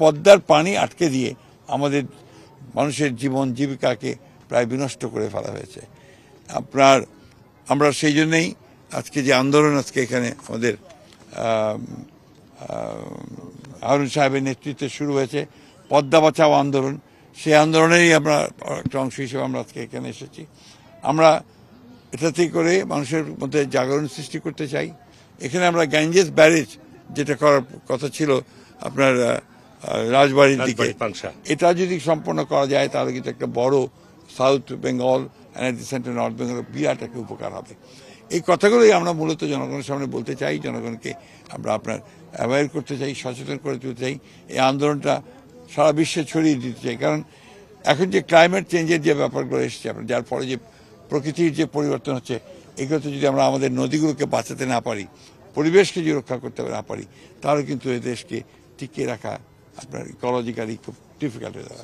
পদ্মার পানি আটকে দিয়ে আমাদের মানুষের জীবন জীবিকাকে প্রায় বিনষ্ট করে ফেলা হয়েছে। আমরা সেই জন্যই আজকে যে আন্দোলন আজকে এখানে আমাদের হারুন সাহেবের নেতৃত্বে শুরু হয়েছে, পদ্মা বাঁচাও আন্দোলন, সেই আন্দোলনেরই আমরা একটা অংশ হিসেবে আমরা আজকে এখানে এসেছি। আমরা এটাতে করে মানুষের মধ্যে জাগরণ সৃষ্টি করতে চাই। এখানে আমরা গ্যাঞ্জেস ব্যারেজ যেটা করার কথা ছিল আপনার রাজবাড়ির দিকে, এটা যদি সম্পন্ন করা যায় তাহলে কিন্তু একটা বড় south Bengal and the central north Bengal বিরাট একটা উপকার হবে। এই কথাগুলোই আমরা মূলত জনগণের সামনে বলতে চাই, জনগণকে আমরা আপনার অ্যাওয়্যার করতে চাই, সচেতন করে তুলতে চাই, এই আন্দোলনটা সারা বিশ্বে ছড়িয়ে দিতে চাই। কারণ এখন যে ক্লাইমেট চেঞ্জের যে ব্যাপারগুলো এসেছে আপনার, যার ফলে যে প্রকৃতির যে পরিবর্তন হচ্ছে, এগুলোতে যদি আমরা আমাদের নদীগুলোকে বাঁচাতে না পারি, পরিবেশকে যদি রক্ষা করতে না পারি, তাহলে কিন্তু এই দেশকে টিকিয়ে রাখা আপনার ইকোলজিক্যালি খুব ডিফিকাল্ট হয়ে যাবে।